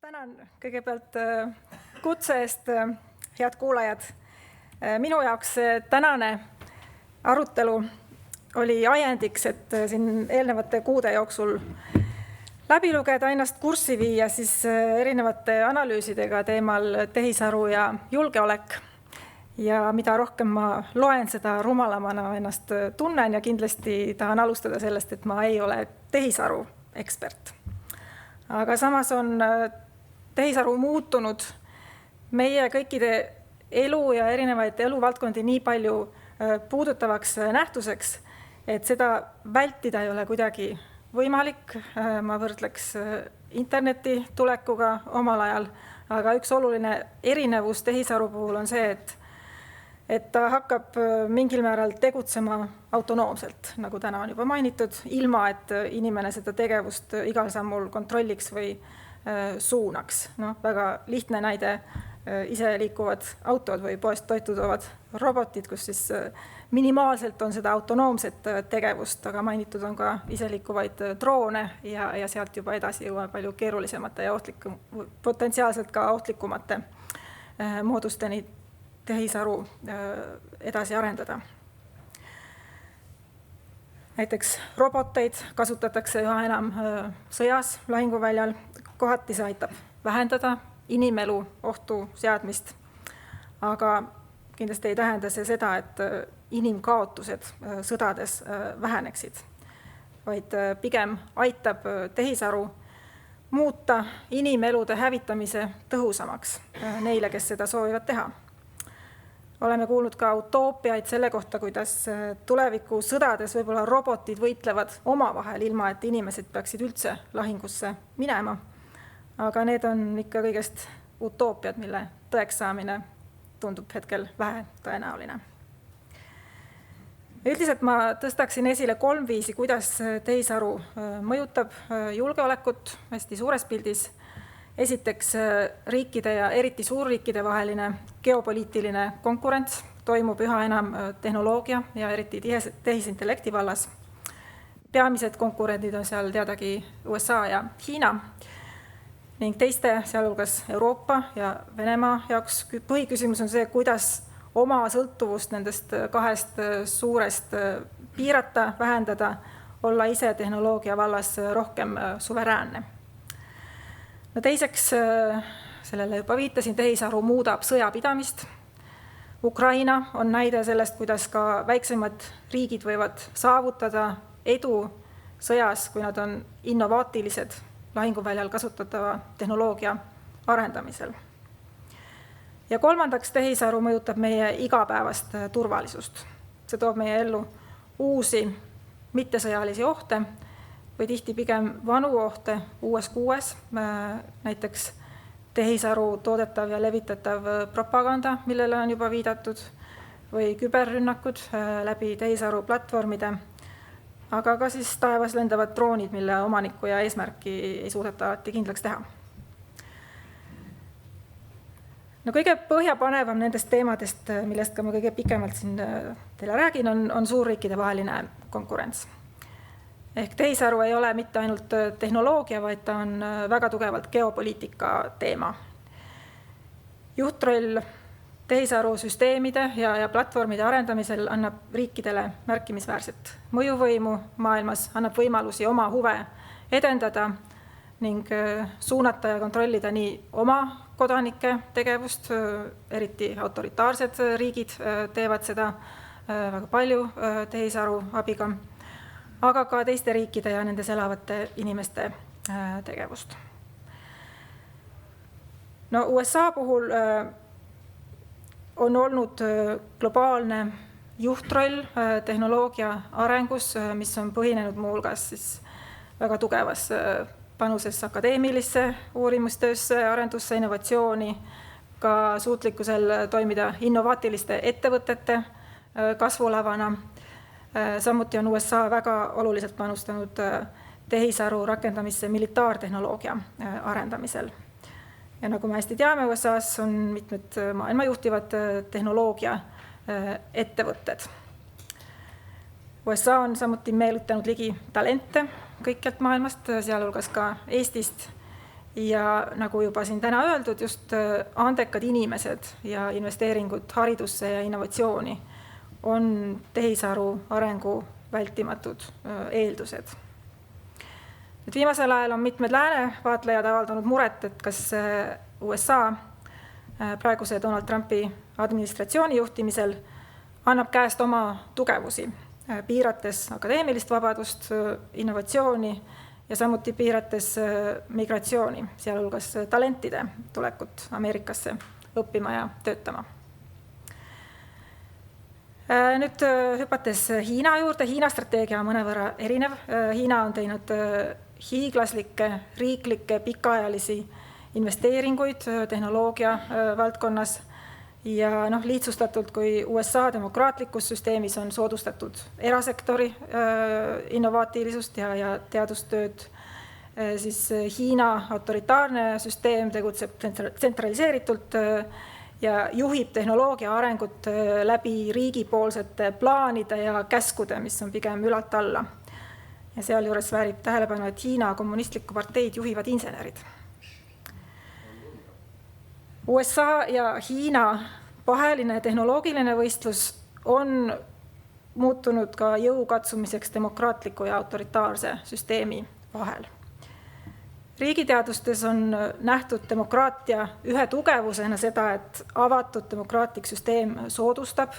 Tänan kõigepealt kutse eest, head kuulajad. Minu jaoks tänane arutelu oli ajendiks, et siin eelnevate kuude jooksul läbi lugeda, ennast kurssi viia siis erinevate analüüsidega teemal tehisaru ja julgeolek. Ja mida rohkem ma loen, seda rumalamana ennast tunnen ja kindlasti tahan alustada sellest, et ma ei ole tehisaru ekspert. Aga samas on tehisaru muutunud meie kõikide elu ja erinevaid eluvaldkondi nii palju puudutavaks nähtuseks, et seda vältida ei ole kuidagi võimalik. Ma võrdleks interneti tulekuga omal ajal, aga üks oluline erinevus tehisaru puhul on see, et ta hakkab mingil määral tegutsema autonoomselt, nagu täna on juba mainitud, ilma et inimene seda tegevust igal sammul kontrolliks või suunaks. Väga lihtne näide, ise liikuvad autod või poest toitu toovad robotid, kus siis minimaalselt on seda autonoomset tegevust, aga mainitud on ka ise liikuvaid droone ja sealt juba edasi jõuame palju keerulisemate ja potentsiaalselt ka ohtlikumate moodusteni tehisaru edasi arendada. Näiteks roboteid kasutatakse üha enam sõjas, lahinguväljal. Kohati see aitab vähendada inimelu ohtu seadmist, aga kindlasti ei tähenda see seda, et inimkaotused sõdades väheneksid, vaid pigem aitab tehisaru muuta inimelude hävitamise tõhusamaks neile, kes seda soovivad teha. Oleme kuulnud ka utoopiaid selle kohta, kuidas tuleviku sõdades võib-olla robotid võitlevad omavahel, ilma et inimesed peaksid üldse lahingusse minema. Aga need on ikka kõigest utoopiad, mille tõeks saamine tundub hetkel vähe tõenäoline. Üldiselt ma tõstaksin esile 3 viisi, kuidas tehisaru mõjutab julgeolekut hästi suures pildis. Esiteks, riikide ja eriti suurriikide vaheline geopoliitiline konkurents toimub üha enam tehnoloogia ja eriti tehisintellekti vallas. Peamised konkurendid on seal teadagi USA ja Hiina ning teiste, sealhulgas Euroopa ja Venemaa jaoks põhiküsimus on see, kuidas oma sõltuvust nendest 2 suurest piirata, vähendada, olla ise tehnoloogia vallas rohkem suveräänne. Teiseks, sellele juba viitasin, tehisaru muudab sõjapidamist. Ukraina on näide sellest, kuidas ka väiksemad riigid võivad saavutada edu sõjas, kui nad on innovaatilised lahinguväljal kasutatava tehnoloogia arendamisel. Ja kolmandaks, tehisaru mõjutab meie igapäevast turvalisust. See toob meie ellu uusi mittesõjalisi ohte või tihti pigem vanu ohte uues kuues, näiteks tehisaru toodetav ja levitatav propaganda, millele on juba viidatud, või küberrünnakud läbi tehisaru platvormide, aga ka siis taevas lendavad droonid, mille omanikku ja eesmärki ei suudeta alati kindlaks teha. Kõige põhjapanevam nendest teemadest, millest ka ma kõige pikemalt siin teile räägin, on suurriikide vaheline konkurents. Ehk tehisaru ei ole mitte ainult tehnoloogia, vaid ta on väga tugevalt geopoliitika teema. Juhtroll tehisaru süsteemide ja platvormide arendamisel annab riikidele märkimisväärset mõjuvõimu maailmas, annab võimalusi oma huve edendada ning suunata ja kontrollida nii oma kodanike tegevust, eriti autoritaarsed riigid teevad seda väga palju tehisaru abiga, aga ka teiste riikide ja nendes elavate inimeste tegevust. USA puhul on olnud globaalne juhtroll tehnoloogia arengus, mis on põhinenud muu hulgas siis väga tugevas panuses akadeemilisse uurimustöösse, arendusse, innovatsiooni, ka suutlikkusel toimida innovaatiliste ettevõtete kasvulavana. Samuti on USA väga oluliselt panustanud tehisaru rakendamisse militaartehnoloogia arendamisel. Ja nagu me hästi teame, USAs on mitmed maailma juhtivad tehnoloogia ettevõtted. USA on samuti meelutanud ligi talente kõikjalt maailmast, sealhulgas ka Eestist, Ja nagu juba siin täna öeldud, just andekad inimesed ja investeeringud haridusse ja innovatsiooni on tehisaru arengu vältimatud eeldused. Nüüd viimasel ajal on mitmed lääne vaatlejad avaldanud muret, et kas USA praeguse Donald Trumpi administratsiooni juhtimisel annab käest oma tugevusi, piirates akadeemilist vabadust, innovatsiooni ja samuti piirates migratsiooni, sealhulgas talentide tulekut Ameerikasse õppima ja töötama. Nüüd hüpates Hiina juurde, Hiina strateegia on mõnevõrra erinev. Hiina on teinud hiiglaslikke, riiklikke, pikaajalisi investeeringuid tehnoloogia valdkonnas ja lihtsustatult, kui USA demokraatlikus süsteemis on soodustatud erasektori innovaatilisust ja teadustööd, siis Hiina autoritaarne süsteem tegutseb tsentraliseeritult ja juhib tehnoloogia arengut läbi riigipoolsete plaanide ja käskude, mis on pigem ülalt alla. Ja sealjuures väärib tähelepanu, et Hiina kommunistlikku parteid juhivad insenerid. USA ja Hiina vaheline tehnoloogiline võistlus on muutunud ka jõukatsumiseks demokraatliku ja autoritaarse süsteemi vahel. Riigiteadustes on nähtud demokraatia ühe tugevusena seda, et avatud demokraatlik süsteem soodustab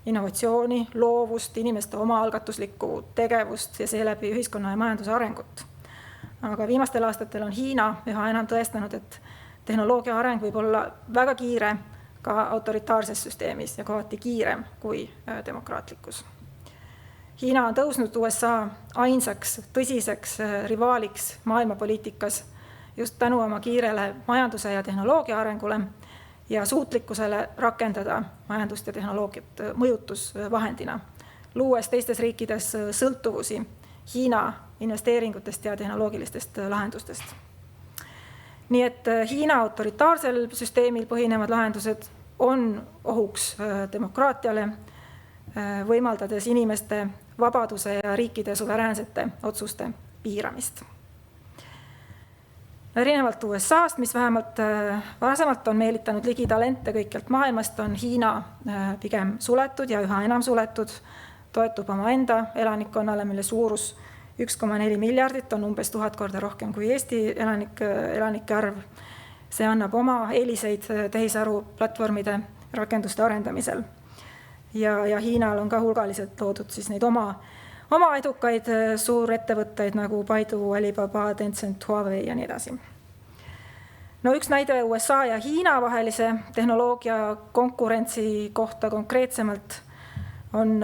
innovatsiooni, loovust, inimeste omaalgatuslikku tegevust ja seeläbi ühiskonna ja majanduse arengut. Aga viimastel aastatel on Hiina üha enam tõestanud, et tehnoloogia areng võib olla väga kiire ka autoritaarses süsteemis ja kohati kiirem kui demokraatlikus. Hiina on tõusnud USA ainsaks tõsiseks rivaaliks maailmapoliitikas just tänu oma kiirele majanduse ja tehnoloogia arengule ja suutlikkusele rakendada majandust ja tehnoloogiat mõjutusvahendina, luues teistes riikides sõltuvusi Hiina investeeringutest ja tehnoloogilistest lahendustest. Nii et Hiina autoritaarsel süsteemil põhinevad lahendused on ohuks demokraatiale, võimaldades inimeste vabaduse ja riikide suveräänsete otsuste piiramist. Erinevalt USA'st, mis vähemalt varasemalt on meelitanud ligi talente kõikjalt maailmast, on Hiina pigem suletud ja üha enam suletud, toetub oma enda elanikkonnale, mille suurus 1,4 miljardit on umbes 1000 korda rohkem kui Eesti elanike arv. See annab oma eeliseid tehisaru platvormide rakenduste arendamisel. Ja Hiinal on ka hulgaliselt loodud siis neid oma edukaid suurettevõtteid nagu Baidu, Alibaba, Tencent, Huawei ja nii edasi. No üks näide USA ja Hiina vahelise tehnoloogia konkurentsi kohta konkreetsemalt on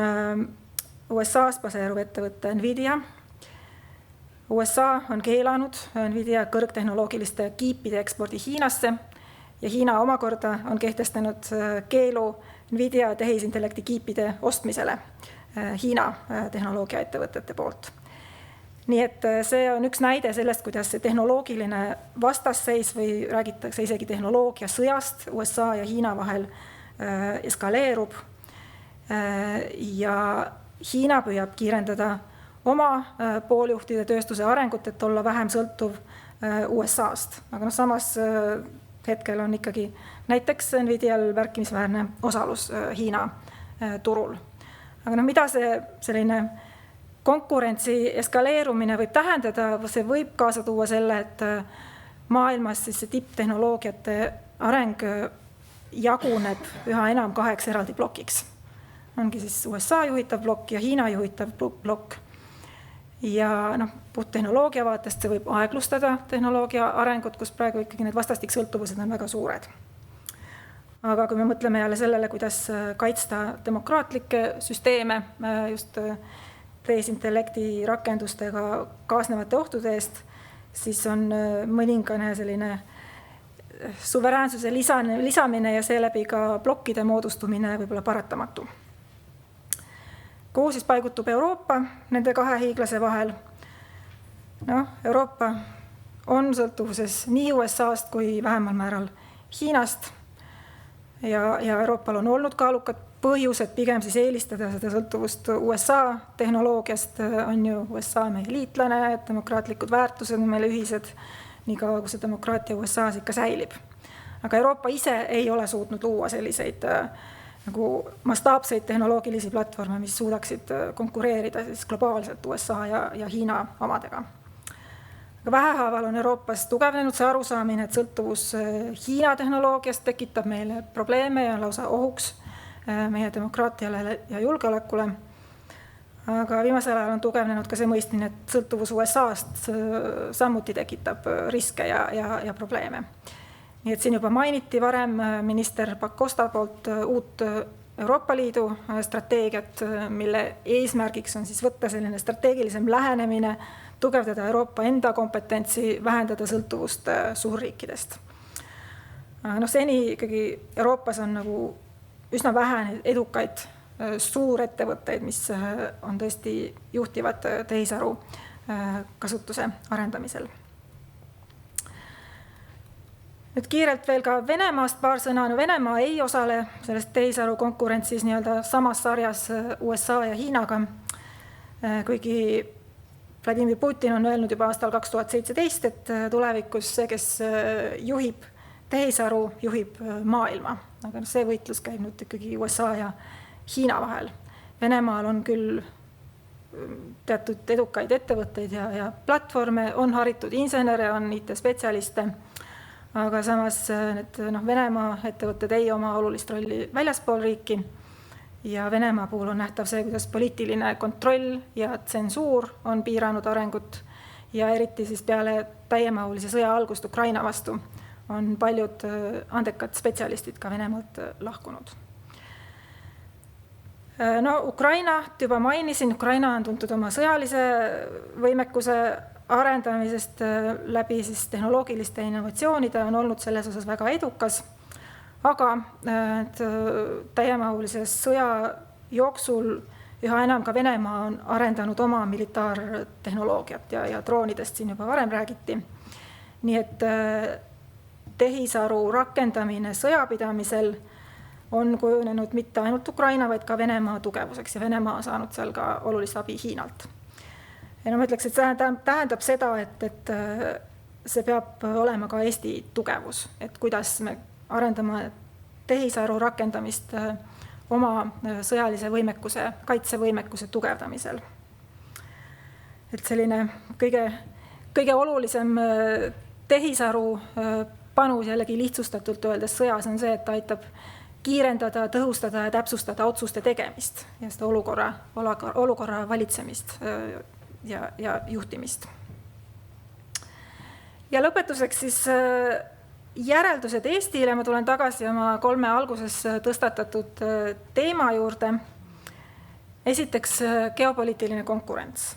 USA's baseeruv ettevõte Nvidia. USA on keelanud Nvidia kõrgtehnoloogiliste kiipide ekspordi Hiinasse ja Hiina omakorda on kehtestanud keelu Nvidia tehisintellekti kiipide ostmisele Hiina tehnoloogiaettevõtete poolt. Nii et see on üks näide sellest, kuidas see tehnoloogiline vastasseis või räägitakse isegi tehnoloogia sõjast USA ja Hiina vahel eskaleerub. Ja Hiina püüab kiirendada oma pooljuhtide tööstuse arengut, et olla vähem sõltuv USA-st. Aga samas hetkel on ikkagi näiteks Nvidial märkimisväärne osalus Hiina turul. Aga mida see selline konkurentsi eskaleerumine võib tähendada? See võib kaasa tuua selle, et maailmas siis see tipptehnoloogiate areng jaguneb üha enam 2 eraldi plokiks. Ongi siis USA juhitav plokk ja Hiina juhitav plokk. Ja puhttehnoloogia vaatest see võib aeglustada tehnoloogia arengut, kus praegu ikkagi need vastastiksõltuvused on väga suured. Aga kui me mõtleme jälle sellele, kuidas kaitsta demokraatlikke süsteeme just tehisintellekti rakendustega kaasnevate ohtude eest, siis on mõningane selline suveräänsuse lisamine ja seeläbi ka plokkide moodustumine võib-olla paratamatu. Kuhu siis paigutub Euroopa nende 2 hiiglase vahel? Euroopa on sõltuvuses nii USA-st kui vähemal määral Hiinast ja Euroopal on olnud kaalukad põhjused pigem siis eelistada seda sõltuvust USA tehnoloogiast, on ju USA meie liitlane, demokraatlikud väärtused on meile ühised, niikaua kui see demokraatia USAs ikka säilib. Aga Euroopa ise ei ole suutnud luua selliseid nagu mastaapseid tehnoloogilisi platvorme, mis suudaksid konkureerida siis globaalselt USA ja Hiina omadega. Aga vähehaaval on Euroopas tugevnenud see arusaamine, et sõltuvus Hiina tehnoloogiast tekitab meile probleeme ja lausa ohuks meie demokraatiale ja julgeolekule. Aga viimasel ajal on tugevnenud ka see mõistmine, et sõltuvus USA-st samuti tekitab riske ja probleeme. Nii et siin juba mainiti varem minister Pakosta poolt uut Euroopa Liidu strateegiat, mille eesmärgiks on siis võtta selline strateegilisem lähenemine, tugevdada Euroopa enda kompetentsi, vähendada sõltuvust suurriikidest. Seni ikkagi Euroopas on nagu üsna vähe edukaid suurettevõtteid, mis on tõesti juhtivad tehisaru kasutuse arendamisel. Nüüd kiirelt veel ka Venemaast paar sõna. Venemaa ei osale sellest tehisaru konkurentsis nii-öelda samas sarjas USA ja Hiinaga, kuigi Vladimir Putin on öelnud juba aastal 2017, et tulevikus see, kes juhib tehisaru, juhib maailma. Aga see võitlus käib nüüd ikkagi USA ja Hiina vahel. Venemaal on küll teatud edukaid ettevõtteid ja platvorme, on haritud insenere, on IT-spetsialiste, aga samas need Venemaa ettevõtted ei oma olulist rolli väljaspool riiki ja Venemaa puhul on nähtav see, kuidas poliitiline kontroll ja tsensuur on piiranud arengut ja eriti siis peale täiemahulise sõja algust Ukraina vastu on paljud andekad spetsialistid ka Venemaalt lahkunud. Ukrainat juba mainisin, Ukraina on tuntud oma sõjalise võimekuse arendamisest läbi siis tehnoloogiliste innovatsioonide, on olnud selles osas väga edukas, aga täiemahulise sõja jooksul üha enam ka Venemaa on arendanud oma militaartehnoloogiat ja droonidest siin juba varem räägiti. Nii et tehisaru rakendamine sõjapidamisel on kujunenud mitte ainult Ukraina, vaid ka Venemaa tugevuseks ja Venemaa on saanud seal ka olulist abi Hiinalt. Ja ma ütleks, et see tähendab seda, et see peab olema ka Eesti tugevus, et kuidas me arendame tehisaru rakendamist oma sõjalise võimekuse, kaitsevõimekuse tugevdamisel. Et selline kõige olulisem tehisaru panus jällegi lihtsustatult öeldes sõjas on see, et ta aitab kiirendada, tõhustada ja täpsustada otsuste tegemist ja seda olukorra valitsemist ja juhtimist. Ja lõpetuseks siis järeldused Eestile. Ma tulen tagasi oma 3 alguses tõstatatud teema juurde. Esiteks geopoliitiline konkurents.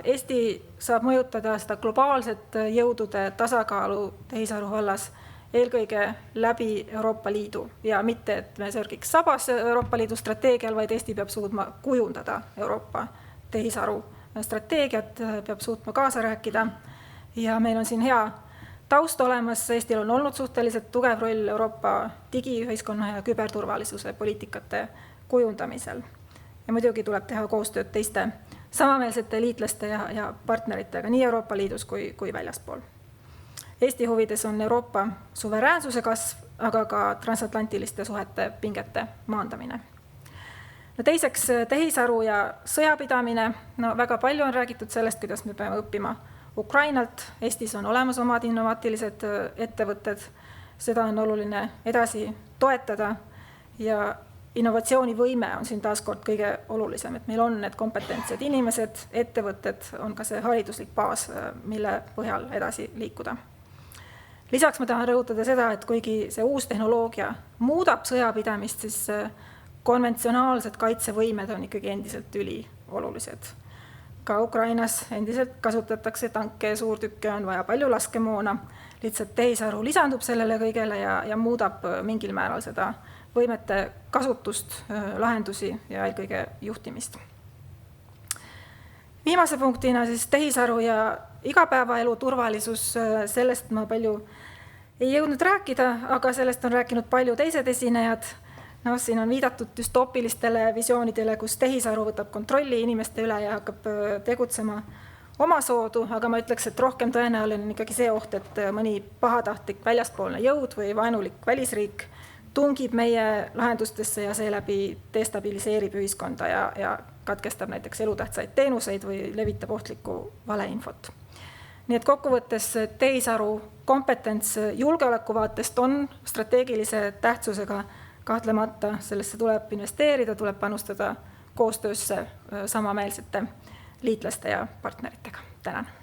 Eesti saab mõjutada seda globaalset jõudude tasakaalu tehisaru vallas eelkõige läbi Euroopa Liidu ja mitte, et me sörgiks sabas Euroopa Liidu strateegial, vaid Eesti peab suutma kujundada Euroopa tehisaru strateegiat, peab suutma kaasa rääkida ja meil on siin hea taust olemas. Eestil on olnud suhteliselt tugev roll Euroopa digiühiskonna ja küberturvalisuse poliitikate kujundamisel. Ja muidugi tuleb teha koostööd teiste samameelsete liitlaste ja partneritega nii Euroopa Liidus kui väljaspool. Eesti huvides on Euroopa suveräänsuse kasv, aga ka transatlantiliste suhete pingete maandamine. Teiseks tehisaru ja sõjapidamine. Väga palju on räägitud sellest, kuidas me peame õppima Ukrainalt. Eestis on olemas omad innovaatilised ettevõtted. Seda on oluline edasi toetada ja innovatsioonivõime on siin taaskord kõige olulisem, et meil on need kompetentsed inimesed, ettevõtted, on ka see hariduslik baas, mille põhjal edasi liikuda. Lisaks ma tahan rõhutada seda, et kuigi see uus tehnoloogia muudab sõjapidamist, siis konventsionaalsed kaitsevõimed on ikkagi endiselt üliolulised. Ka Ukrainas endiselt kasutatakse tanke, suurtükke, on vaja palju laskemoona. Lihtsalt tehisaru lisandub sellele kõigele ja muudab mingil määral seda võimete kasutust, lahendusi ja eelkõige juhtimist. Viimase punktina siis tehisaru ja igapäevaelu turvalisus. Sellest ma palju ei jõudnud rääkida, aga sellest on rääkinud palju teised esinejad. Siin on viidatud düstoopilistele visioonidele, kus tehisaru võtab kontrolli inimeste üle ja hakkab tegutsema omasoodu, aga ma ütleks, et rohkem tõenäoline on ikkagi see oht, et mõni pahatahtlik väljaspoolne jõud või vaenulik välisriik tungib meie lahendustesse ja seeläbi destabiliseerib ühiskonda ja katkestab näiteks elutähtsaid teenuseid või levitab ohtlikku valeinfot. Nii et kokkuvõttes tehisaru kompetents julgeoleku vaatest on strateegilise tähtsusega kahtlemata, sellesse tuleb investeerida, tuleb panustada koostöösse samameelsete liitlaste ja partneritega. Tänan!